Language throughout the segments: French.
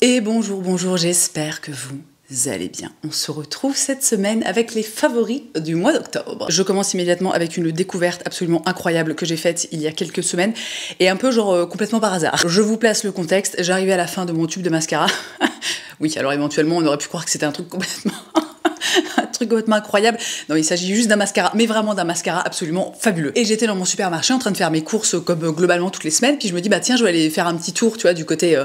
Et bonjour, bonjour, j'espère que vous allez bien. On se retrouve cette semaine avec les favoris du mois d'octobre. Je commence immédiatement avec une découverte absolument incroyable que j'ai faite il y a quelques semaines et un peu genre complètement par hasard. Je vous place le contexte, j'arrivais à la fin de mon tube de mascara. Oui, alors éventuellement on aurait pu croire que c'était un truc complètement incroyable. Non, il s'agit juste d'un mascara, mais vraiment d'un mascara absolument fabuleux. Et j'étais dans mon supermarché en train de faire mes courses comme globalement toutes les semaines, puis je me dis bah tiens, je vais aller faire un petit tour, tu vois, du côté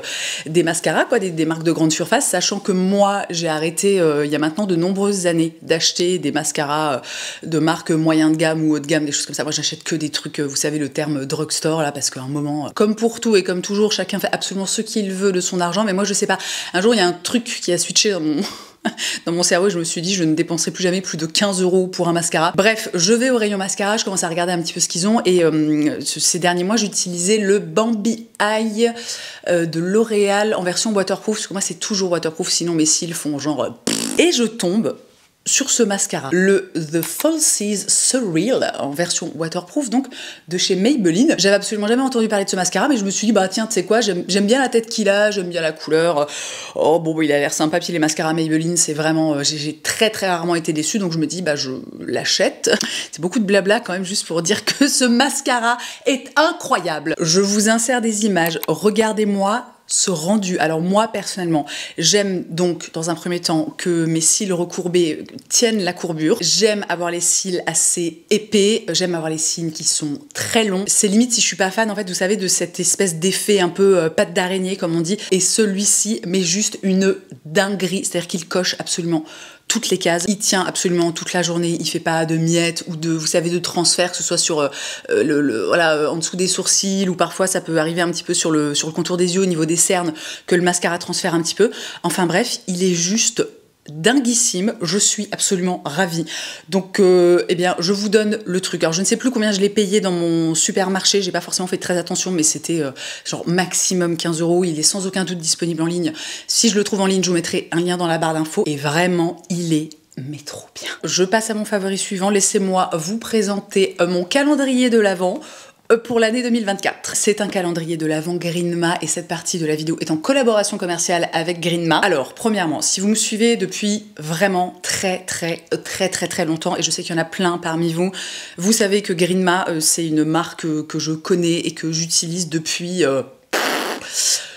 des mascaras, quoi, des marques de grande surface, sachant que moi j'ai arrêté il y a maintenant de nombreuses années d'acheter des mascaras de marque moyen de gamme ou haut de gamme, des choses comme ça. Moi j'achète que des trucs, vous savez, le terme drugstore là, parce qu'à un moment, comme pour tout et comme toujours, chacun fait absolument ce qu'il veut de son argent, mais moi je sais pas. Un jour il y a un truc qui a switché dans mon cerveau, je me suis dit je ne dépenserai plus jamais plus de 15 € pour un mascara. Bref, je vais au rayon mascara, je commence à regarder un petit peu ce qu'ils ont et ces derniers mois j'utilisais le Bambi Eye de L'Oréal en version waterproof, parce que moi c'est toujours waterproof, sinon mes cils font genre et je tombe sur ce mascara, le The Falsies Surreal en version waterproof, donc de chez Maybelline. J'avais absolument jamais entendu parler de ce mascara, mais je me suis dit bah tiens, tu sais quoi, j'aime bien la tête qu'il a, j'aime bien la couleur. Oh bon, il a l'air sympa, puis les mascaras Maybelline, c'est vraiment, j'ai très rarement été déçue, donc je me dis bah je l'achète. C'est beaucoup de blabla quand même, juste pour dire que ce mascara est incroyable. Je vous insère des images, regardez-moi ce rendu. Alors moi personnellement, j'aime donc dans un premier temps que mes cils recourbés tiennent la courbure. J'aime avoir les cils assez épais, j'aime avoir les cils qui sont très longs. C'est limite si je suis pas fan en fait, vous savez, de cette espèce d'effet un peu patte d'araignée comme on dit. Et celui-ci met juste une dinguerie, c'est-à-dire qu'il coche absolument toutes les cases, il tient absolument toute la journée, il fait pas de miettes ou de, vous savez, de transfert, que ce soit sur voilà, en dessous des sourcils, ou parfois ça peut arriver un petit peu sur le contour des yeux, au niveau des cernes, que le mascara transfère un petit peu. Enfin bref, il est juste dinguissime, je suis absolument ravie. Donc eh bien je vous donne le truc. Alors je ne sais plus combien je l'ai payé dans mon supermarché, j'ai pas forcément fait très attention, mais c'était genre maximum 15 €. Il est sans aucun doute disponible en ligne. Si je le trouve en ligne, je vous mettrai un lien dans la barre d'infos. Et vraiment, il est mais trop bien. Je passe à mon favori suivant, laissez-moi vous présenter mon calendrier de l'Avent pour l'année 2024. C'est un calendrier de l'Avent Greenma et cette partie de la vidéo est en collaboration commerciale avec Greenma. Alors, premièrement, si vous me suivez depuis vraiment très longtemps, et je sais qu'il y en a plein parmi vous, vous savez que Greenma, c'est une marque que je connais et que j'utilise depuis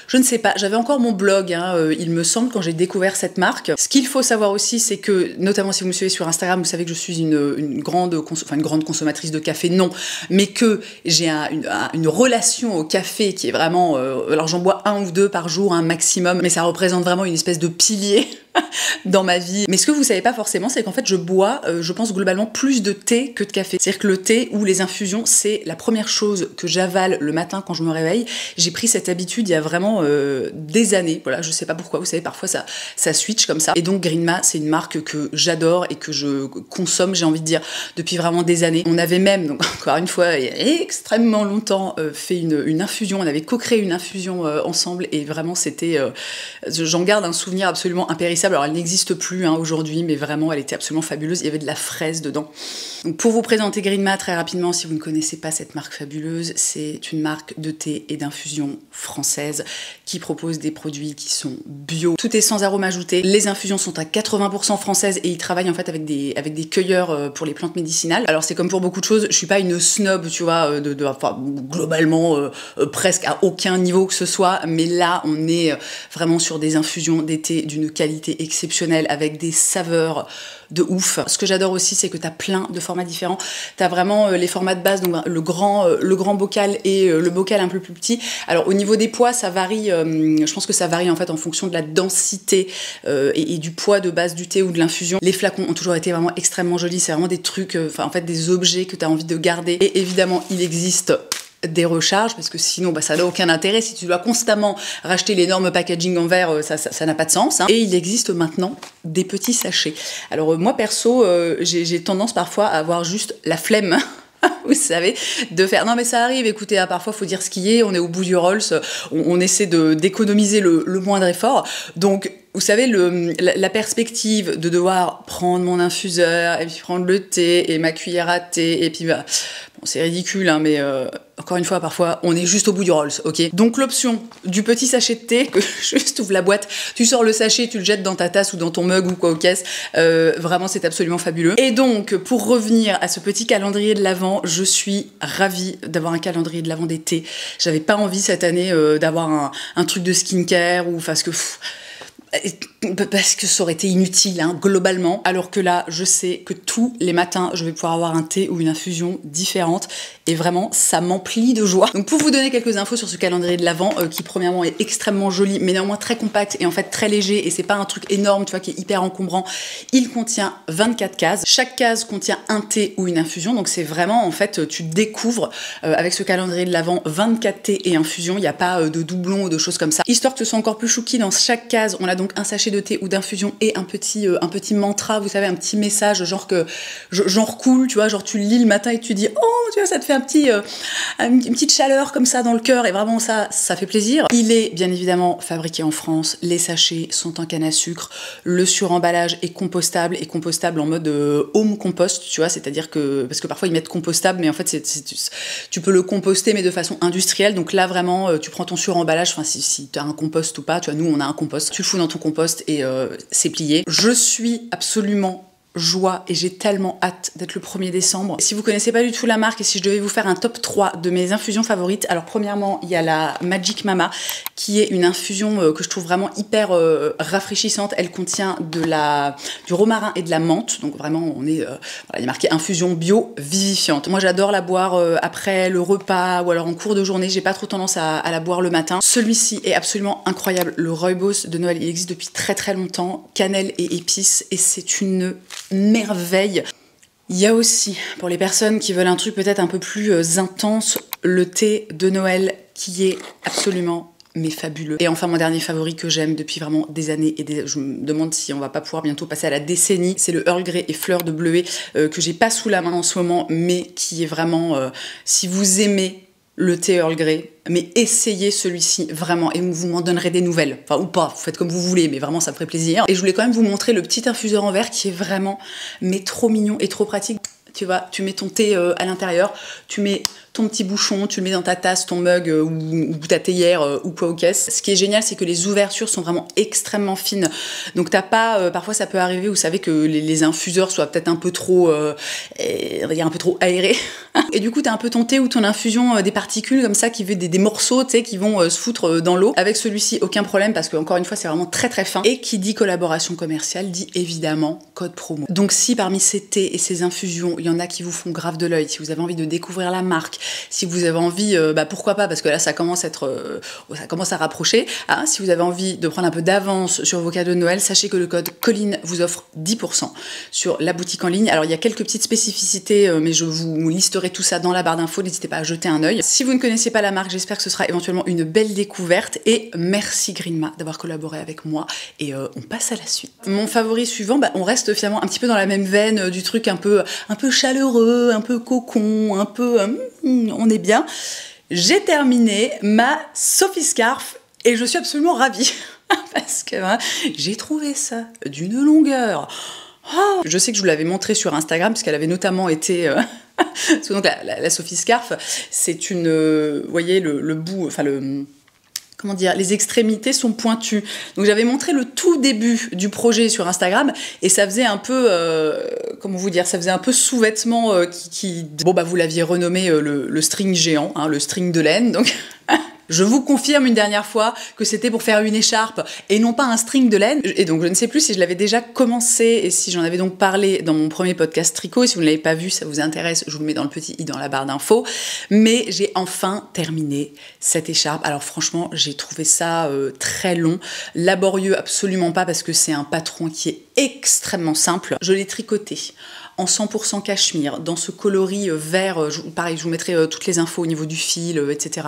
je ne sais pas, j'avais encore mon blog, il me semble, quand j'ai découvert cette marque. Ce qu'il faut savoir aussi, c'est que, notamment si vous me suivez sur Instagram, vous savez que je suis une grande consommatrice de café, non, mais que j'ai une relation au café qui est vraiment... alors j'en bois 1 ou 2 par jour, un maximum, mais ça représente vraiment une espèce de pilier dans ma vie. Mais ce que vous savez pas forcément, c'est qu'en fait je bois, je pense globalement, plus de thé que de café. C'est-à-dire que le thé ou les infusions, c'est la première chose que j'avale le matin quand je me réveille. J'ai pris cette habitude il y a vraiment des années, voilà, je sais pas pourquoi, vous savez, parfois ça switch comme ça. Et donc Greenma, c'est une marque que j'adore et que je consomme, j'ai envie de dire, depuis vraiment des années. On avait même, donc encore une fois, il y a extrêmement longtemps, fait une infusion, on avait co-créé une infusion ensemble, et vraiment c'était, j'en garde un souvenir absolument impérissable. Alors elle n'existe plus aujourd'hui, mais vraiment elle était absolument fabuleuse, il y avait de la fraise dedans. Donc, pour vous présenter Greenma très rapidement, si vous ne connaissez pas cette marque fabuleuse, c'est une marque de thé et d'infusion française qui propose des produits qui sont bio. Tout est sans arôme ajouté. Les infusions sont à 80% françaises et ils travaillent en fait avec des cueilleurs pour les plantes médicinales. Alors c'est comme pour beaucoup de choses, je suis pas une snob, tu vois, enfin, globalement presque à aucun niveau que ce soit, mais là on est vraiment sur des infusions, des thés d'une qualité exceptionnelle avec des saveurs de ouf. Ce que j'adore aussi, c'est que t'as plein de formats différents. T'as vraiment les formats de base, donc le grand bocal et le bocal un peu plus petit. Alors au niveau des poids, ça varie, je pense que ça varie en fait en fonction de la densité et du poids de base du thé ou de l'infusion. Les flacons ont toujours été vraiment extrêmement jolis, c'est vraiment des trucs, en fait des objets que t'as envie de garder. Et évidemment, il existe des recharges, parce que sinon ça n'a aucun intérêt. Si tu dois constamment racheter l'énorme packaging en verre, ça n'a pas de sens. Et il existe maintenant des petits sachets. Alors moi perso, j'ai tendance parfois à avoir juste la flemme vous savez, de faire... Non mais ça arrive, écoutez, parfois faut dire ce qui est, on est au bout du Rolls, on essaie d'économiser le moindre effort. Donc vous savez, la perspective de devoir prendre mon infuseur, et puis prendre le thé, et ma cuillère à thé, et puis c'est ridicule, hein, mais encore une fois, parfois, on est juste au bout du Rolls, ok? Donc l'option du petit sachet de thé, que juste ouvre la boîte, tu sors le sachet, tu le jettes dans ta tasse ou dans ton mug ou quoi aux caisses, vraiment c'est absolument fabuleux. Et donc, pour revenir à ce petit calendrier de l'Avent, je suis ravie d'avoir un calendrier de l'Avent d'été. J'avais pas envie cette année d'avoir un truc de skincare ou parce que ça aurait été inutile, hein, globalement. Alors que là, je sais que tous les matins, je vais pouvoir avoir un thé ou une infusion différente. Et vraiment, ça m'emplit de joie. Donc pour vous donner quelques infos sur ce calendrier de l'Avent, qui premièrement est extrêmement joli, mais néanmoins très compact et en fait très léger, et c'est pas un truc énorme, tu vois, qui est hyper encombrant. Il contient 24 cases. Chaque case contient un thé ou une infusion. Donc c'est vraiment, en fait, tu découvres avec ce calendrier de l'Avent 24 thés et infusions. Il n'y a pas de doublons ou de choses comme ça. Histoire que ce soit encore plus chouki, dans chaque case, on a donc un sachet de thé ou d'infusion et un petit mantra, vous savez, un petit message, genre que genre cool, tu vois, genre tu le lis le matin et tu dis oh, tu vois, ça te fait une petite chaleur comme ça dans le cœur, et vraiment ça fait plaisir. Il est bien évidemment fabriqué en France, les sachets sont en canne à sucre, le suremballage est compostable, et compostable en mode home compost, tu vois, c'est-à-dire que, parce que parfois ils mettent compostable, mais en fait tu peux le composter mais de façon industrielle. Donc là vraiment tu prends ton suremballage, enfin si tu as un compost ou pas, tu vois, nous on a un compost, tu le fous dans ton compost et c'est plié. Je suis absolument joie et j'ai tellement hâte d'être le 1er décembre. Si vous connaissez pas du tout la marque et si je devais vous faire un top 3 de mes infusions favorites, alors premièrement il y a la Magic Mama qui est une infusion que je trouve vraiment hyper rafraîchissante. Elle contient du romarin et de la menthe, donc vraiment on est voilà, il est marqué infusion bio vivifiante. Moi j'adore la boire après le repas ou alors en cours de journée, j'ai pas trop tendance à la boire le matin. Celui-ci est absolument incroyable, le Rooibos de Noël, il existe depuis très très longtemps, cannelle et épices, et c'est une merveille. Il y a aussi, pour les personnes qui veulent un truc peut-être un peu plus intense, le thé de Noël qui est absolument fabuleux. Et enfin mon dernier favori que j'aime depuis vraiment des années et je me demande si on va pas pouvoir bientôt passer à la décennie, c'est le Earl Grey et fleurs de bleuet que j'ai pas sous la main en ce moment, mais qui est vraiment, si vous aimez le thé Earl Grey, mais essayez celui-ci vraiment et vous m'en donnerez des nouvelles, enfin ou pas, vous faites comme vous voulez, mais vraiment ça me ferait plaisir. Et je voulais quand même vous montrer le petit infuseur en verre qui est vraiment trop mignon et trop pratique. Tu vois, tu mets ton thé à l'intérieur, tu mets ton petit bouchon, tu le mets dans ta tasse, ton mug ou ta théière ou quoi aux caisses. Ce qui est génial, c'est que les ouvertures sont vraiment extrêmement fines. Donc t'as pas, parfois ça peut arriver, vous savez que les infuseurs soient peut-être un peu trop, on va dire un peu trop aérés. Et du coup t'as un peu ton thé ou ton infusion, des particules comme ça qui veulent des morceaux, tu sais, qui vont se foutre dans l'eau. Avec celui-ci, aucun problème parce que encore une fois c'est vraiment très très fin. Et qui dit collaboration commerciale dit évidemment code promo. Donc si parmi ces thés et ces infusions, il y en a qui vous font grave de l'œil, si vous avez envie de découvrir la marque, si vous avez envie, pourquoi pas, parce que là ça commence à rapprocher, hein, si vous avez envie de prendre un peu d'avance sur vos cadeaux de Noël, sachez que le code Colline vous offre 10% sur la boutique en ligne. Alors il y a quelques petites spécificités, mais je vous listerai tout ça dans la barre d'infos, n'hésitez pas à jeter un œil. Si vous ne connaissez pas la marque, j'espère que ce sera éventuellement une belle découverte, et merci Greenma d'avoir collaboré avec moi, et on passe à la suite. Mon favori suivant, on reste finalement un petit peu dans la même veine du truc un peu chaleureux, un peu cocon, un peu on est bien. J'ai terminé ma Sophie Scarf et je suis absolument ravie parce que j'ai trouvé ça d'une longueur. Oh, je sais que je vous l'avais montré sur Instagram parce qu'elle avait notamment été parce que donc la Sophie Scarf, c'est une vous voyez le bout, enfin comment dire, les extrémités sont pointues. Donc j'avais montré le tout début du projet sur Instagram et ça faisait un peu, comment vous dire, ça faisait un peu sous-vêtement vous l'aviez renommé le string géant, hein, le string de laine, donc... Je vous confirme une dernière fois que c'était pour faire une écharpe et non pas un string de laine. Et donc je ne sais plus si je l'avais déjà commencé et si j'en avais donc parlé dans mon premier podcast tricot. Si vous ne l'avez pas vu, ça vous intéresse, je vous le mets dans le petit i dans la barre d'infos. Mais j'ai enfin terminé cette écharpe. Alors franchement, j'ai trouvé ça très long, laborieux absolument pas parce que c'est un patron qui est extrêmement simple. Je l'ai tricoté en 100% cachemire, dans ce coloris vert, pareil, je vous mettrai toutes les infos au niveau du fil, etc.,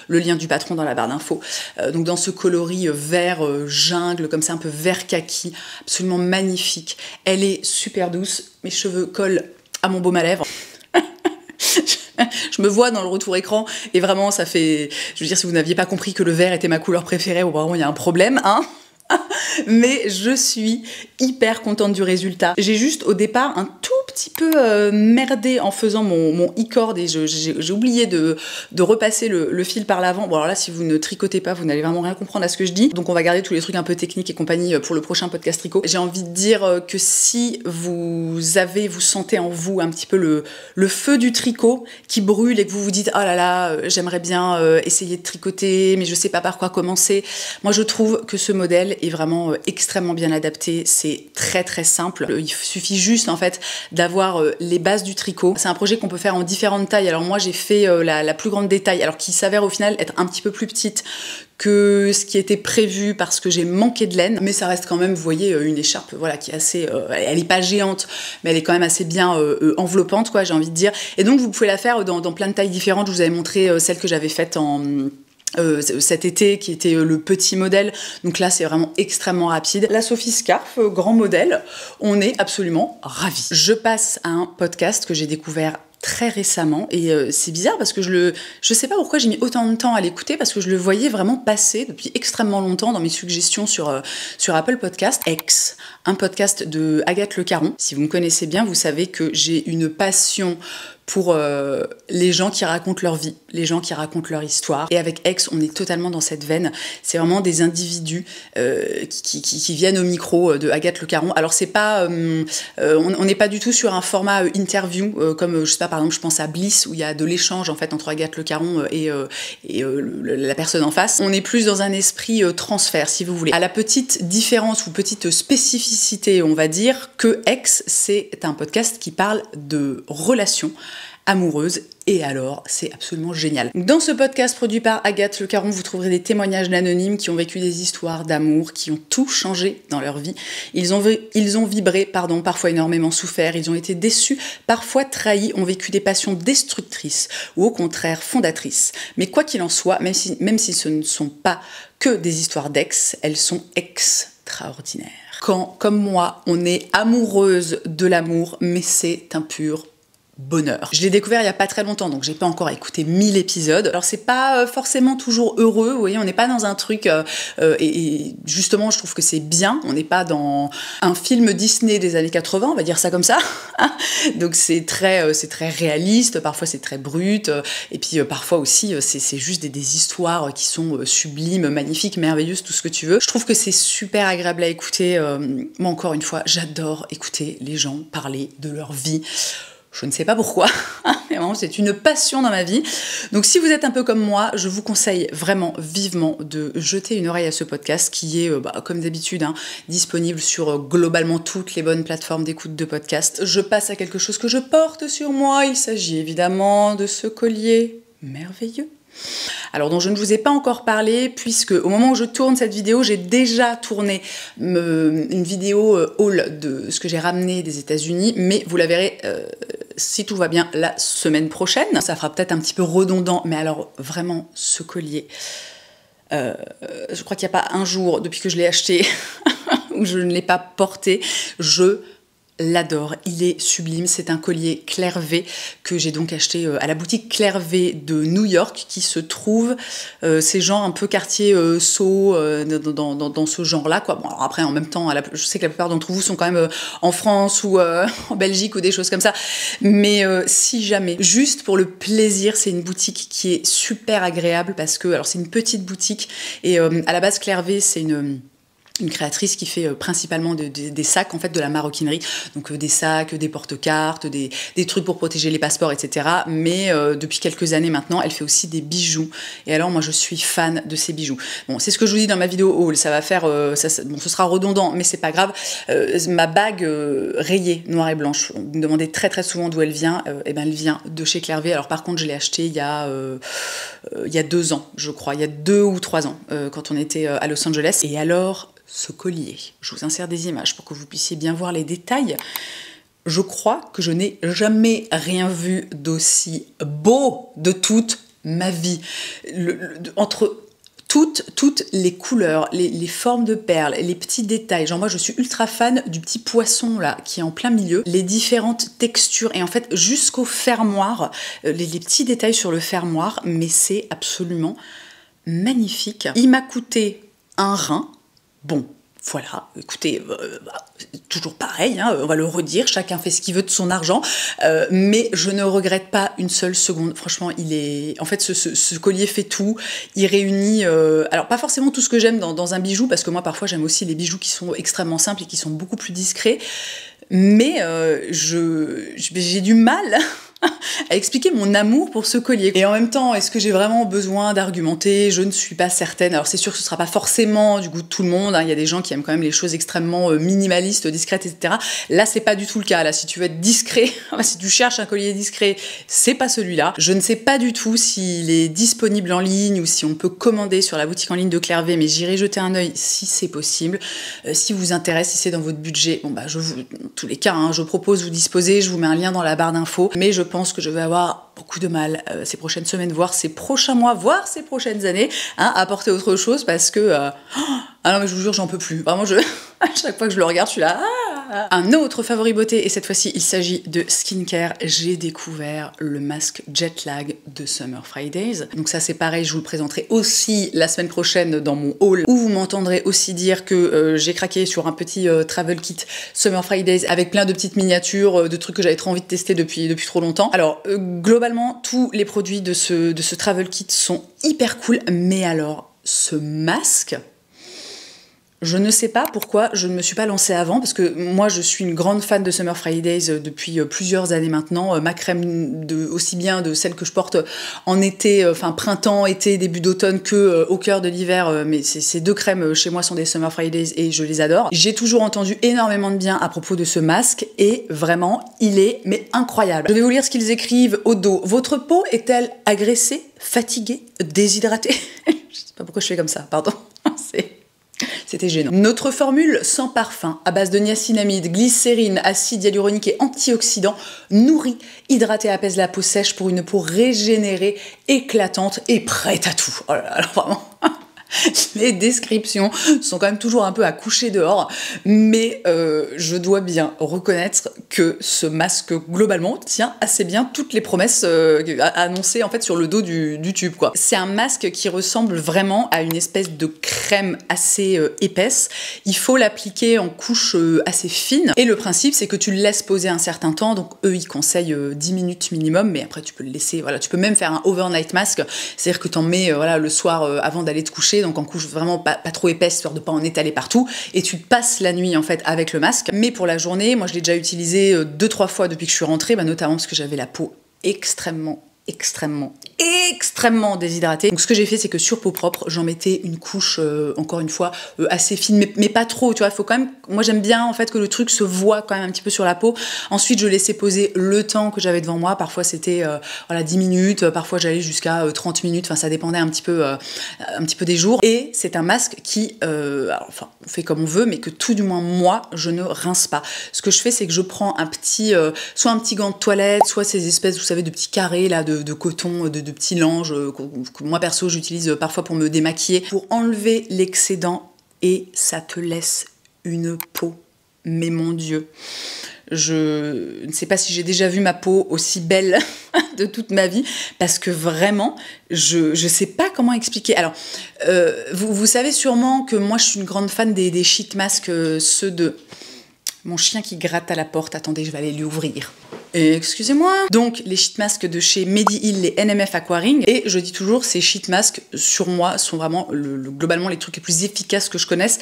le lien du patron dans la barre d'infos, donc dans ce coloris vert jungle, comme ça, un peu vert kaki, absolument magnifique. Elle est super douce, mes cheveux collent à mon baume à lèvres. Je me vois dans le retour écran et vraiment ça fait... Je veux dire, si vous n'aviez pas compris que le vert était ma couleur préférée, vraiment il y a un problème, hein. Mais je suis hyper contente du résultat. J'ai juste au départ un tout petit peu merdé en faisant mon e-cord et j'ai oublié de repasser le fil par l'avant. Bon alors là, si vous ne tricotez pas, vous n'allez vraiment rien comprendre à ce que je dis. Donc on va garder tous les trucs un peu techniques et compagnie pour le prochain podcast tricot. J'ai envie de dire que si vous sentez en vous un petit peu le feu du tricot qui brûle et que vous vous dites « Oh là là, j'aimerais bien essayer de tricoter, mais je sais pas par quoi commencer », moi je trouve que ce modèle est vraiment extrêmement bien adapté. C'est très très simple. Il suffit juste en fait d'avoir les bases du tricot. C'est un projet qu'on peut faire en différentes tailles. Alors moi j'ai fait la plus grande des tailles, alors qui s'avère au final être un petit peu plus petite que ce qui était prévu parce que j'ai manqué de laine, mais ça reste quand même, vous voyez, une écharpe voilà, qui est assez, elle est pas géante, mais elle est quand même assez bien enveloppante, quoi, j'ai envie de dire. Et donc vous pouvez la faire dans plein de tailles différentes. Je vous avais montré celle que j'avais faite cet été, qui était le petit modèle, donc là c'est vraiment extrêmement rapide. La Sophie Scarf, grand modèle, on est absolument ravis. Je passe à un podcast que j'ai découvert très récemment et c'est bizarre parce que je sais pas pourquoi j'ai mis autant de temps à l'écouter, parce que je le voyais vraiment passer depuis extrêmement longtemps dans mes suggestions sur Apple Podcast. X, un podcast de Agathe Le Caron. Si vous me connaissez bien, vous savez que j'ai une passion pour les gens qui racontent leur vie, les gens qui racontent leur histoire. Et avec X, on est totalement dans cette veine. C'est vraiment des individus qui viennent au micro de Agathe Le Caron. Alors c'est pas, on n'est pas du tout sur un format interview comme je sais pas, par exemple, je pense à Bliss où il y a de l'échange en fait entre Agathe Le Caron et la personne en face. On est plus dans un esprit transfert, si vous voulez. À la petite différence ou petite spécificité, on va dire que X, c'est un podcast qui parle de relations amoureuse, et alors c'est absolument génial. Dans ce podcast produit par Agathe Le Caron, vous trouverez des témoignages d'anonymes qui ont vécu des histoires d'amour, qui ont tout changé dans leur vie. Ils ont vibré, parfois énormément souffert, ils ont été déçus, parfois trahis, ont vécu des passions destructrices ou au contraire fondatrices. Mais quoi qu'il en soit, même si ce ne sont pas que des histoires d'ex, elles sont extraordinaires. Quand, comme moi, on est amoureuse de l'amour, mais c'est un pur bonheur. Je l'ai découvert il y a pas très longtemps, donc j'ai pas encore écouté 1000 épisodes. Alors c'est pas forcément toujours heureux, vous voyez, on n'est pas dans un truc et justement je trouve que c'est bien, on n'est pas dans un film Disney des années 80, on va dire ça comme ça. Donc c'est très réaliste, parfois c'est très brut, et puis parfois aussi c'est juste des histoires qui sont sublimes, magnifiques, merveilleuses, tout ce que tu veux. Je trouve que c'est super agréable à écouter. Moi encore une fois, j'adore écouter les gens parler de leur vie. Je ne sais pas pourquoi, mais vraiment c'est une passion dans ma vie. Donc si vous êtes un peu comme moi, je vous conseille vraiment vivement de jeter une oreille à ce podcast qui est, comme d'habitude, disponible sur globalement toutes les bonnes plateformes d'écoute de podcast. Je passe à quelque chose que je porte sur moi. Il s'agit évidemment de ce collier merveilleux. Alors dont je ne vous ai pas encore parlé, puisque au moment où je tourne cette vidéo, j'ai déjà tourné une vidéo haul de ce que j'ai ramené des États-Unis, mais vous la verrez si tout va bien la semaine prochaine. Ça fera peut-être un petit peu redondant, mais alors vraiment ce collier, je crois qu'il n'y a pas un jour depuis que je l'ai acheté où je ne l'ai pas porté. Je l'adore, il est sublime. C'est un collier Claire V que j'ai donc acheté à la boutique Claire V de New York, qui se trouve, c'est genre un peu quartier Sceaux, dans ce genre-là, quoi. Bon, alors après, en même temps, je sais que la plupart d'entre vous sont quand même en France ou en Belgique ou des choses comme ça, mais si jamais, juste pour le plaisir, c'est une boutique qui est super agréable parce que, alors c'est une petite boutique et à la base Claire V, c'est une créatrice qui fait principalement des sacs, en fait, de la maroquinerie. Donc des sacs, des porte-cartes, des trucs pour protéger les passeports, etc. Mais depuis quelques années maintenant, elle fait aussi des bijoux. Et alors, moi, je suis fan de ces bijoux. Bon, c'est ce que je vous dis dans ma vidéo haul. Ça va faire... bon, ce sera redondant, mais c'est pas grave. Ma bague rayée, noire et blanche, vous me demandez très très souvent d'où elle vient. Eh ben, elle vient de chez Claire V. Alors par contre, je l'ai achetée il y a 2 ans, je crois. Il y a 2 ou 3 ans, quand on était à Los Angeles. Et alors... ce collier. Je vous insère des images pour que vous puissiez bien voir les détails. Je crois que je n'ai jamais rien vu d'aussi beau de toute ma vie. Entre toutes les couleurs, les formes de perles, les petits détails. Genre moi je suis ultra fan du petit poisson là qui est en plein milieu, les différentes textures et en fait jusqu'au fermoir, les petits détails sur le fermoir, mais c'est absolument magnifique. Il m'a coûté un rein. Bon, Voilà, écoutez, toujours pareil, hein, on va le redire, chacun fait ce qu'il veut de son argent, mais je ne regrette pas une seule seconde. Franchement, en fait, ce collier fait tout. Il réunit, alors pas forcément tout ce que j'aime dans un bijou, parce que moi parfois j'aime aussi les bijoux qui sont extrêmement simples et qui sont beaucoup plus discrets, mais j'ai du mal à expliquer mon amour pour ce collier. Et en même temps, est-ce que j'ai vraiment besoin d'argumenter? Je ne suis pas certaine. Alors c'est sûr que ce sera pas forcément du goût de tout le monde, hein. Il y a des gens qui aiment quand même les choses extrêmement minimalistes, discrètes, etc. Là, c'est pas du tout le cas. Là, si tu veux être discret, si tu cherches un collier discret, c'est pas celui-là. Je ne sais pas du tout s'il est disponible en ligne ou si on peut commander sur la boutique en ligne de Claire V, mais j'irai jeter un œil si c'est possible. Si vous intéresse, si c'est dans votre budget, bon bah dans tous les cas, hein, je propose, vous disposez, je vous mets un lien dans la barre d'infos, mais je pense que je vais avoir beaucoup de mal ces prochaines semaines, voire ces prochains mois, voire ces prochaines années, hein, à apporter autre chose, parce que ah non mais je vous jure, j'en peux plus. Vraiment, à chaque fois que je le regarde, je suis là. Un autre favori beauté, et cette fois-ci il s'agit de skincare. J'ai découvert le masque Jet Lag de Summer Fridays. Donc ça c'est pareil, je vous le présenterai aussi la semaine prochaine dans mon haul, où vous m'entendrez aussi dire que j'ai craqué sur un petit travel kit Summer Fridays avec plein de petites miniatures, de trucs que j'avais trop envie de tester depuis trop longtemps. Alors globalement, tous les produits de ce travel kit sont hyper cool, mais alors ce masque, je ne sais pas pourquoi je ne me suis pas lancée avant, parce que moi je suis une grande fan de Summer Fridays depuis plusieurs années maintenant. Ma crème, aussi bien de celle que je porte en été, enfin printemps, été, début d'automne, que au cœur de l'hiver, mais ces deux crèmes chez moi sont des Summer Fridays et je les adore. J'ai toujours entendu énormément de bien à propos de ce masque et vraiment il est incroyable. Je vais vous lire ce qu'ils écrivent au dos. Votre peau est-elle agressée, fatiguée, déshydratée? Je sais pas pourquoi je fais comme ça, pardon. C'était gênant. Notre formule sans parfum, à base de niacinamide, glycérine, acide hyaluronique et antioxydants, nourrit, hydrate et apaise la peau sèche pour une peau régénérée, éclatante et prête à tout. Oh là là, alors vraiment... Les descriptions sont quand même toujours un peu à coucher dehors, mais je dois bien reconnaître que ce masque, globalement, tient assez bien toutes les promesses annoncées en fait sur le dos du tube, quoi. C'est un masque qui ressemble vraiment à une espèce de crème assez épaisse. Il faut l'appliquer en couche assez fine, et le principe, c'est que tu le laisses poser un certain temps, donc eux, ils conseillent 10 minutes minimum, mais après, tu peux le laisser, voilà, tu peux même faire un overnight mask, c'est-à-dire que t'en mets voilà, le soir avant d'aller te coucher, donc en couche vraiment pas trop épaisse, histoire de pas en étaler partout, et tu passes la nuit en fait avec le masque. Mais pour la journée, moi je l'ai déjà utilisé 2-3 fois depuis que je suis rentrée, notamment parce que j'avais la peau extrêmement déshydratée. Donc ce que j'ai fait, c'est que sur peau propre, j'en mettais une couche, encore une fois, assez fine, mais pas trop, tu vois, il faut quand même, moi j'aime bien en fait que le truc se voit quand même un petit peu sur la peau. Ensuite, je laissais poser le temps que j'avais devant moi, parfois c'était voilà, 10 minutes, parfois j'allais jusqu'à 30 minutes, enfin ça dépendait un petit peu des jours. Et c'est un masque qui, alors, enfin, on fait comme on veut, mais que tout du moins moi, je ne rince pas. Ce que je fais, c'est que je prends un petit, soit un petit gant de toilette, soit ces espèces, vous savez, de petits carrés là, de coton, de petits langes que moi perso j'utilise parfois pour me démaquiller, pour enlever l'excédent, et ça te laisse une peau, mais mon Dieu, je ne sais pas si j'ai déjà vu ma peau aussi belle de toute ma vie, parce que vraiment, je sais pas comment expliquer. Alors, vous savez sûrement que moi je suis une grande fan des sheet masks, ceux de... Mon chien qui gratte à la porte, attendez, je vais aller lui ouvrir. Excusez-moi. Donc, les sheet masks de chez Mediheal, les NMF Aquaring. Et je dis toujours, ces sheet masks, sur moi, sont vraiment globalement les trucs les plus efficaces que je connaisse.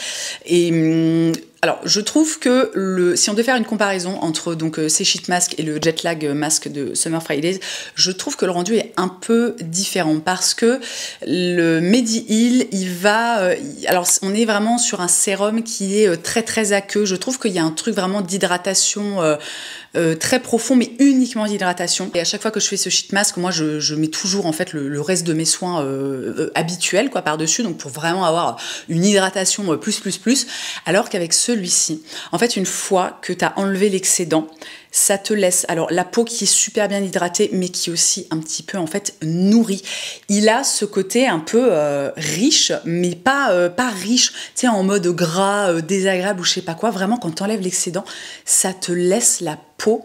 Et alors, je trouve que si on devait faire une comparaison entre donc ces sheet masks et le Jet Lag masque de Summer Fridays, je trouve que le rendu est un peu différent, parce que le Mediheal, alors on est vraiment sur un sérum qui est très très aqueux. Je trouve qu'il y a un truc vraiment d'hydratation très profond, mais uniquement d'hydratation. Et à chaque fois que je fais ce sheet mask, moi je mets toujours en fait le reste de mes soins habituels quoi par-dessus, donc pour vraiment avoir une hydratation plus. Alors qu'avec celui-ci, en fait, une fois que tu as enlevé l'excédent, ça te laisse alors la peau qui est super bien hydratée, mais qui est aussi un petit peu en fait nourrie. Il a ce côté un peu riche, mais pas riche, tu sais, en mode gras, désagréable ou je sais pas quoi. Vraiment, quand t'enlèves l'excédent, ça te laisse la peau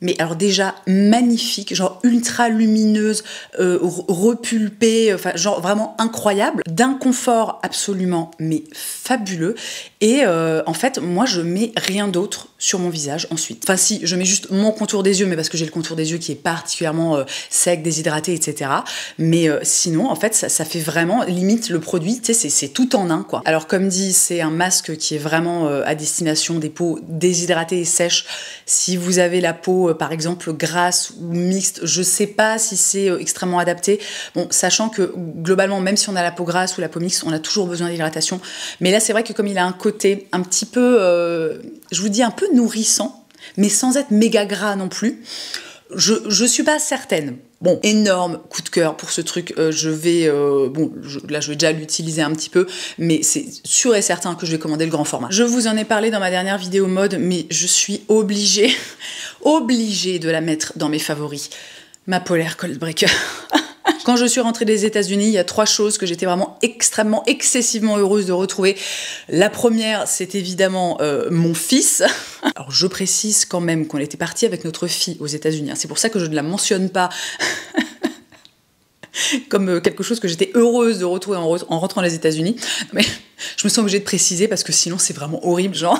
mais alors déjà magnifique, genre ultra lumineuse, repulpée, enfin genre vraiment incroyable, d'un confort absolument mais fabuleux. Et en fait, moi je mets rien d'autre sur mon visage ensuite. Enfin si, je mets juste mon contour des yeux, mais parce que j'ai le contour des yeux qui est particulièrement sec, déshydraté, etc. Mais sinon, en fait, ça fait vraiment limite le produit, tu sais, c'est tout en un, quoi. Alors comme dit, c'est un masque qui est vraiment à destination des peaux déshydratées et sèches. Si vous avez la peau, par exemple, grasse ou mixte, je sais pas si c'est extrêmement adapté. Bon, sachant que globalement, même si on a la peau grasse ou la peau mixte, on a toujours besoin d'hydratation. Mais là, c'est vrai que comme il a un côté un petit peu, je vous dis, un peu nourrissant, mais sans être méga gras non plus, je suis pas certaine. Bon, énorme coup de cœur pour ce truc. Là, je vais déjà l'utiliser un petit peu, mais c'est sûr et certain que je vais commander le grand format. Je vous en ai parlé dans ma dernière vidéo mode, mais je suis obligée de la mettre dans mes favoris. Ma Polaire Cold Breaker. Quand je suis rentrée des États-Unis, il y a 3 choses que j'étais vraiment extrêmement, excessivement heureuse de retrouver. La première, c'est évidemment mon fils. Alors, je précise quand même qu'on était parti avec notre fille aux États-Unis. C'est pour ça que je ne la mentionne pas comme quelque chose que j'étais heureuse de retrouver en rentrant des États-Unis. Mais je me sens obligée de préciser parce que sinon, c'est vraiment horrible, genre.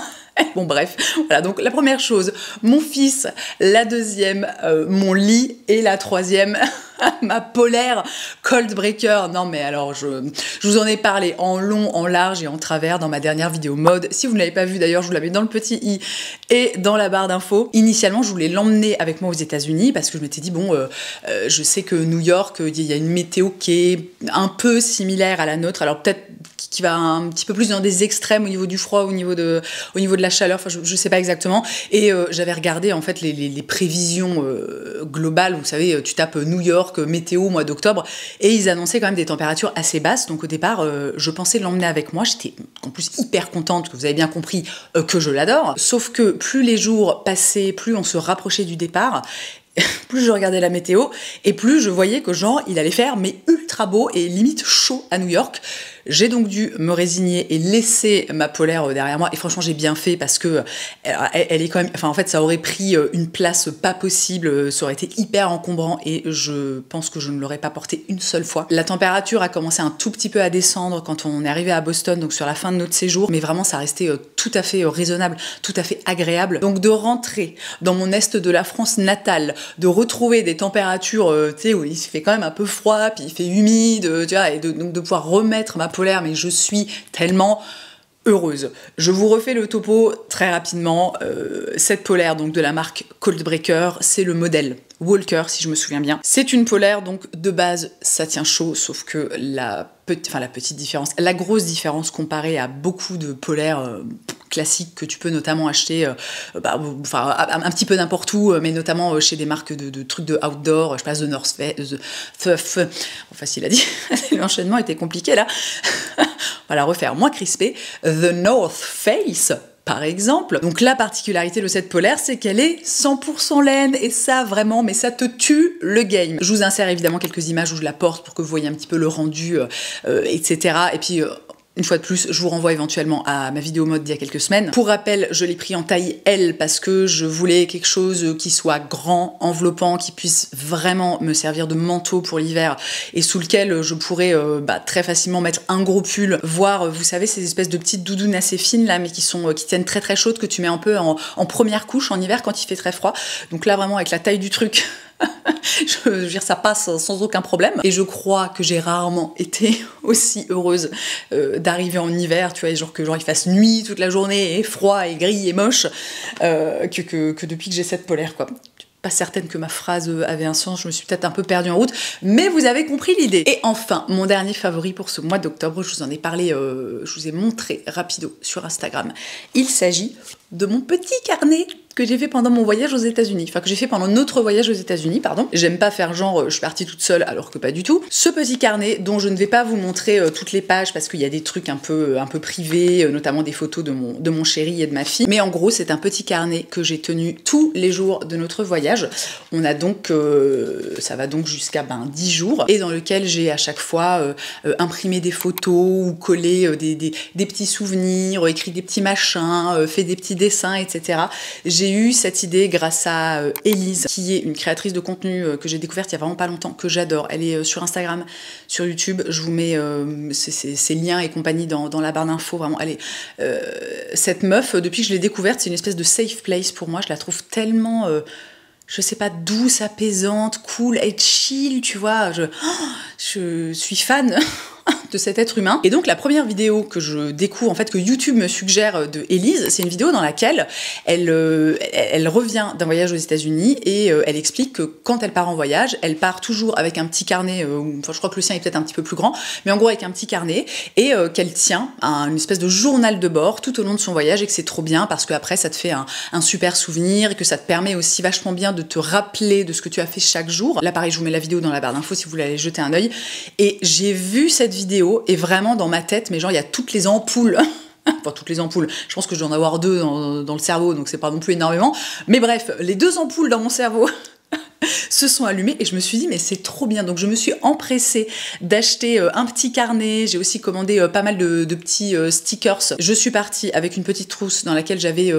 Bon, bref. Voilà, donc la première chose, mon fils. La deuxième, mon lit. Et la troisième, ma Polaire Cold Breaker. Non, mais alors, je vous en ai parlé en long, en large et en travers dans ma dernière vidéo mode. Si vous ne l'avez pas vu, d'ailleurs, je vous la mets dans le petit i et dans la barre d'infos. Initialement, je voulais l'emmener avec moi aux États-Unis parce que je m'étais dit, bon, je sais que New York, il y a une météo qui est un peu similaire à la nôtre. Alors, peut-être qui va un petit peu plus dans des extrêmes au niveau du froid, au niveau de la chaleur, enfin je sais pas exactement. Et j'avais regardé en fait les prévisions globales, vous savez, tu tapes New York, météo, mois d'octobre, et ils annonçaient quand même des températures assez basses. Donc au départ, je pensais l'emmener avec moi. J'étais en plus hyper contente, que vous avez bien compris que je l'adore. Sauf que plus les jours passaient, plus on se rapprochait du départ, plus je regardais la météo, et plus je voyais que genre, il allait faire mais ultra beau et limite chaud à New York. J'ai donc dû me résigner et laisser ma Polaire derrière moi. Et franchement, j'ai bien fait parce que elle est quand même... Enfin, en fait, ça aurait pris une place pas possible. Ça aurait été hyper encombrant et je pense que je ne l'aurais pas portée une seule fois. La température a commencé un tout petit peu à descendre quand on est arrivé à Boston, donc sur la fin de notre séjour. Mais vraiment, ça restait tout à fait raisonnable, tout à fait agréable. Donc de rentrer dans mon est de la France natale, de retrouver des températures, tu sais, où il fait quand même un peu froid, puis il fait humide, tu vois, et donc de pouvoir remettre ma Polaire, mais je suis tellement heureuse. Je vous refais le topo très rapidement. Cette Polaire donc de la marque Cold Breaker, c'est le modèle Walker si je me souviens bien. C'est une Polaire donc de base ça tient chaud, sauf que la petite différence, la grosse différence comparée à beaucoup de polaires classiques que tu peux notamment acheter un petit peu n'importe où, mais notamment chez des marques de trucs de outdoor, je passe de North Face, facile à dire, l'enchaînement était compliqué là, on va la refaire moins crispée, The North Face, par exemple. Donc la particularité de cette Polaire, c'est qu'elle est 100% laine, et ça vraiment, mais ça te tue le game. Je vous insère évidemment quelques images où je la porte pour que vous voyez un petit peu le rendu, etc. Et puis une fois de plus, je vous renvoie éventuellement à ma vidéo mode d'il y a quelques semaines. Pour rappel, je l'ai pris en taille L parce que je voulais quelque chose qui soit grand, enveloppant, qui puisse vraiment me servir de manteau pour l'hiver et sous lequel je pourrais très facilement mettre un gros pull, voire, vous savez, ces espèces de petites doudounes assez fines là, mais qui tiennent très très chaudes, que tu mets un peu en première couche en hiver quand il fait très froid. Donc là, vraiment, avec la taille du truc... je veux dire, ça passe sans aucun problème. Et je crois que j'ai rarement été aussi heureuse d'arriver en hiver, tu vois, genre il fasse nuit toute la journée, et froid, et gris, et moche, que depuis que j'ai cette Polaire, quoi. Pas certaine que ma phrase avait un sens, je me suis peut-être un peu perdue en route, mais vous avez compris l'idée. Et enfin, mon dernier favori pour ce mois d'octobre, je vous en ai parlé, je vous ai montré rapido sur Instagram. Il s'agit de mon petit carnet que j'ai fait pendant mon voyage aux États-Unis. Enfin, que j'ai fait pendant notre voyage aux États-Unis, pardon. J'aime pas faire genre, je suis partie toute seule, alors que pas du tout. Ce petit carnet, dont je ne vais pas vous montrer toutes les pages, parce qu'il y a des trucs un peu privés, notamment des photos de mon chéri et de ma fille. Mais en gros, c'est un petit carnet que j'ai tenu tous les jours de notre voyage. On a donc, ça va donc jusqu'à 10 jours, et dans lequel j'ai à chaque fois imprimé des photos, ou collé des petits souvenirs, écrit des petits machins, fait des petits dessins, etc. j'ai eu cette idée grâce à Élise, qui est une créatrice de contenu que j'ai découverte il y a vraiment pas longtemps, que j'adore. Elle est sur Instagram, sur YouTube, je vous mets ses liens et compagnie dans la barre d'infos, vraiment. Elle est, cette meuf, depuis que je l'ai découverte, c'est une espèce de safe place pour moi, je la trouve tellement... je sais pas, douce, apaisante, cool, et chill, tu vois, je suis fan de cet être humain. Et donc la première vidéo que je découvre, en fait, que YouTube me suggère de Élise, c'est une vidéo dans laquelle elle revient d'un voyage aux États-Unis et elle explique que quand elle part en voyage, elle part toujours avec un petit carnet, enfin je crois que le sien est peut-être un petit peu plus grand, mais en gros avec un petit carnet, et qu'elle tient une espèce de journal de bord tout au long de son voyage, et que c'est trop bien parce qu'après ça te fait un super souvenir, et que ça te permet aussi vachement bien de te rappeler de ce que tu as fait chaque jour. Là pareil, je vous mets la vidéo dans la barre d'infos si vous voulez aller jeter un œil. Et j'ai vu cette vidéo et vraiment dans ma tête, mais genre il y a toutes les ampoules, enfin toutes les ampoules, je pense que je dois en avoir 2 dans le cerveau, donc c'est pas non plus énormément, mais bref, les 2 ampoules dans mon cerveau se sont allumées et je me suis dit mais c'est trop bien. Donc je me suis empressée d'acheter un petit carnet, j'ai aussi commandé pas mal de petits stickers. Je suis partie avec une petite trousse dans laquelle j'avais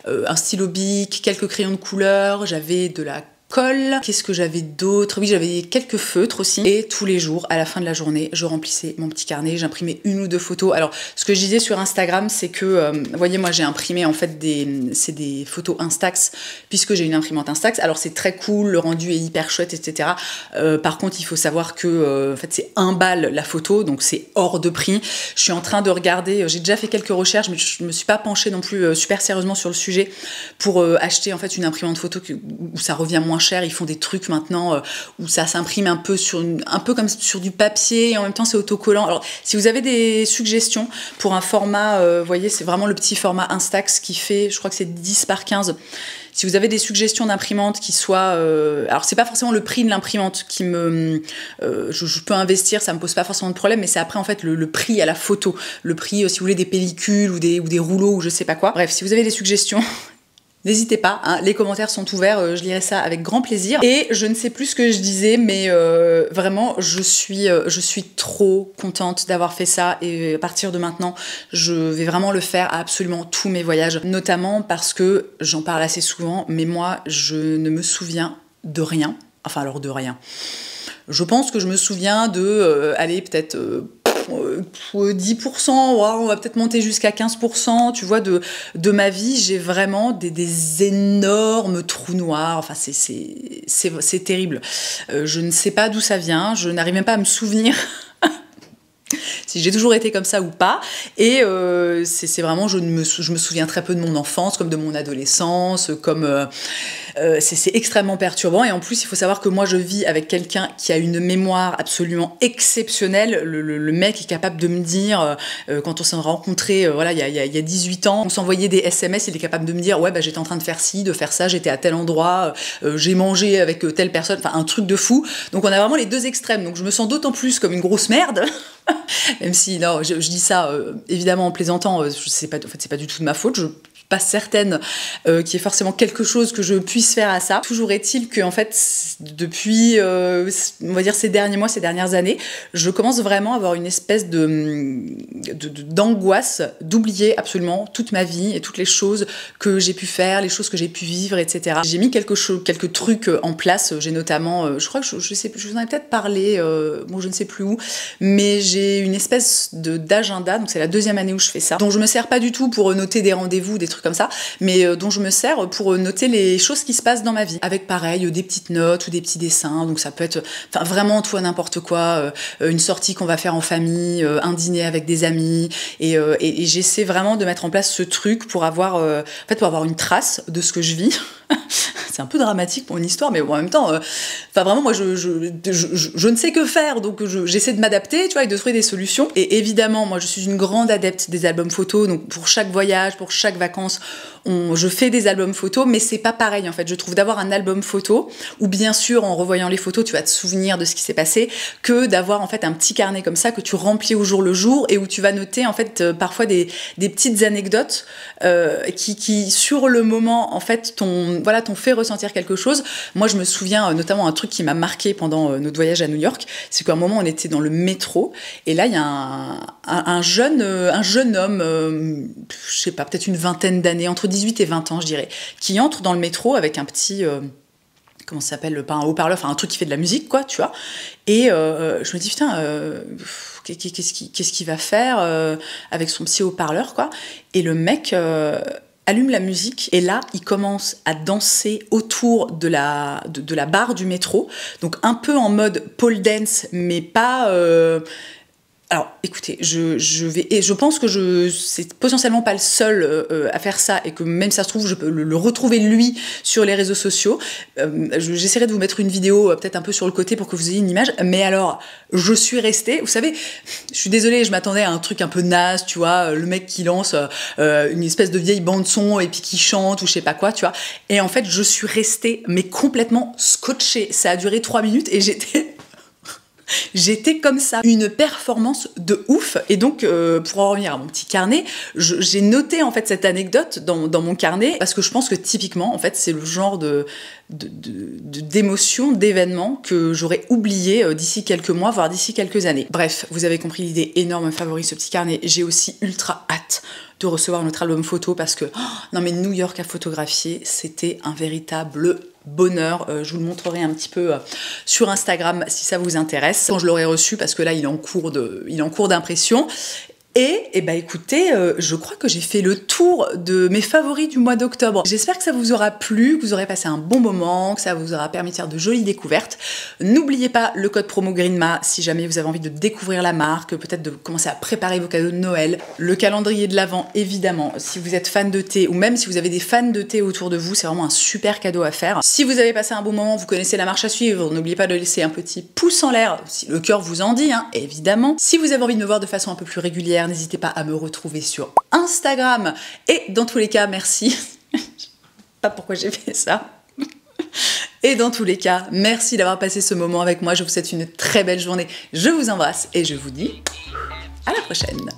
un stylo bic, quelques crayons de couleur, j'avais de la colle. Qu'est-ce que j'avais d'autre? Oui, j'avais quelques feutres aussi. Et tous les jours, à la fin de la journée, je remplissais mon petit carnet, j'imprimais 1 ou 2 photos. Alors, ce que je disais sur Instagram, c'est que, vous voyez, moi j'ai imprimé en fait c'est des photos Instax, puisque j'ai une imprimante Instax. Alors c'est très cool, le rendu est hyper chouette, etc. Par contre, il faut savoir que, en fait, c'est 1 balle la photo, donc c'est hors de prix. Je suis en train de regarder, j'ai déjà fait quelques recherches, mais je me suis pas penchée non plus super sérieusement sur le sujet pour acheter en fait une imprimante photo où ça revient moins cher. Ils font des trucs maintenant où ça s'imprime un peu comme sur du papier et en même temps c'est autocollant. Alors si vous avez des suggestions pour un format, vous voyez, c'est vraiment le petit format Instax qui fait, je crois que c'est 10 par 15. Si vous avez des suggestions d'imprimante qui soient... alors, c'est pas forcément le prix de l'imprimante qui me... je peux investir, ça me pose pas forcément de problème, mais c'est après, en fait, le prix à la photo. Le prix, si vous voulez, des pellicules ou des rouleaux ou je sais pas quoi. Bref, si vous avez des suggestions... N'hésitez pas, hein, les commentaires sont ouverts, je lirai ça avec grand plaisir. Et je ne sais plus ce que je disais, mais vraiment, je suis trop contente d'avoir fait ça. Et à partir de maintenant, je vais vraiment le faire à absolument tous mes voyages. Notamment parce que, j'en parle assez souvent, mais moi, je ne me souviens de rien. Enfin, alors de rien. Je pense que je me souviens de, allez, peut-être... 10%, on va peut-être monter jusqu'à 15%, tu vois, de ma vie, j'ai vraiment des énormes trous noirs, enfin c'est terrible. Je ne sais pas d'où ça vient, je n'arrive même pas à me souvenir si j'ai toujours été comme ça ou pas, et c'est vraiment, je me souviens très peu de mon enfance, comme de mon adolescence, comme... c'est extrêmement perturbant, et en plus il faut savoir que moi je vis avec quelqu'un qui a une mémoire absolument exceptionnelle. Le mec est capable de me dire, quand on s'est rencontrés voilà, il y a 18 ans, on s'envoyait des SMS, il est capable de me dire ouais bah j'étais en train de faire ci, de faire ça, j'étais à tel endroit, j'ai mangé avec telle personne, enfin un truc de fou. Donc on a vraiment les 2 extrêmes, donc je me sens d'autant plus comme une grosse merde même si non, je dis ça évidemment en plaisantant, en fait c'est pas du tout de ma faute, je pas certaine qu'il y ait forcément quelque chose que je puisse faire à ça. Toujours est-il que en fait depuis on va dire ces derniers mois, ces dernières années, je commence vraiment à avoir une espèce d'angoisse d'oublier absolument toute ma vie et toutes les choses que j'ai pu faire, les choses que j'ai pu vivre, etc. J'ai mis quelques trucs en place. J'ai notamment, je crois que je vous en ai peut-être parlé, bon je ne sais plus où, mais j'ai une espèce d'agenda, donc c'est la 2e année où je fais ça, dont je me sers pas du tout pour noter des rendez-vous, des trucs comme ça, mais dont je me sers pour noter les choses qui se passent dans ma vie, avec pareil des petites notes ou des petits dessins. Donc ça peut être vraiment tout à n'importe quoi, une sortie qu'on va faire en famille, un dîner avec des amis, et j'essaie vraiment de mettre en place ce truc pour avoir une trace de ce que je vis. C'est un peu dramatique pour une histoire, mais bon, en même temps, vraiment moi je ne sais que faire, donc j'essaie de m'adapter, tu vois, et de trouver des solutions. Et évidemment, moi je suis une grande adepte des albums photos, donc pour chaque voyage, pour chaque vacances, je fais des albums photos, mais c'est pas pareil en fait. Je trouve d'avoir un album photo, où bien sûr en revoyant les photos, tu vas te souvenir de ce qui s'est passé, que d'avoir en fait un petit carnet comme ça que tu remplis au jour le jour et où tu vas noter en fait parfois des petites anecdotes qui sur le moment en fait t'ont fait ressentir ressentir quelque chose. Moi, je me souviens notamment un truc qui m'a marqué pendant notre voyage à New York, c'est qu'à un moment, on était dans le métro, et là, il y a un jeune homme, je sais pas, peut-être une vingtaine d'années, entre 18 et 20 ans, je dirais, qui entre dans le métro avec un petit... comment ça s'appelle, pas un haut-parleur, enfin un truc qui fait de la musique, quoi, tu vois. Et je me dis, putain, qu'est-ce qu'il va faire avec son petit haut-parleur, quoi. Et le mec allume la musique, et là, il commence à danser autour de la barre du métro, donc un peu en mode pole dance, mais pas... Alors, écoutez, je pense que c'est potentiellement pas le seul à faire ça, et que même si ça se trouve, je peux le retrouver lui sur les réseaux sociaux. J'essaierai de vous mettre une vidéo peut-être un peu sur le côté pour que vous ayez une image. Mais alors, je suis restée, vous savez, je suis désolée, je m'attendais à un truc un peu naze, tu vois, le mec qui lance une espèce de vieille bande-son et puis qui chante ou je sais pas quoi, tu vois. Et en fait, je suis restée, mais complètement scotchée. Ça a duré 3 minutes et J'étais comme ça, une performance de ouf. Et donc, pour en revenir à mon petit carnet, j'ai noté en fait cette anecdote dans mon carnet, parce que je pense que typiquement, en fait, c'est le genre d'émotion, d'événement que j'aurais oublié d'ici quelques mois, voire d'ici quelques années. Bref, vous avez compris l'idée, énorme favori ce petit carnet. J'ai aussi ultra hâte de recevoir notre album photo, parce que non mais New York à photographier, c'était un véritable bonheur. Je vous le montrerai un petit peu sur Instagram si ça vous intéresse, quand je l'aurai reçu, parce que là il est en cours d'impression. Et bah écoutez, je crois que j'ai fait le tour de mes favoris du mois d'octobre. J'espère que ça vous aura plu, que vous aurez passé un bon moment, que ça vous aura permis de faire de jolies découvertes. N'oubliez pas le code promo Greenma si jamais vous avez envie de découvrir la marque, peut-être de commencer à préparer vos cadeaux de Noël. Le calendrier de l'Avent, évidemment, si vous êtes fan de thé, ou même si vous avez des fans de thé autour de vous, c'est vraiment un super cadeau à faire. Si vous avez passé un bon moment, vous connaissez la marche à suivre, n'oubliez pas de laisser un petit pouce en l'air, si le cœur vous en dit, hein, évidemment. Si vous avez envie de me voir de façon un peu plus régulière, n'hésitez pas à me retrouver sur Instagram. Et dans tous les cas, merci. Je sais pas pourquoi j'ai fait ça. Et dans tous les cas, merci d'avoir passé ce moment avec moi. Je vous souhaite une très belle journée. Je vous embrasse et je vous dis à la prochaine.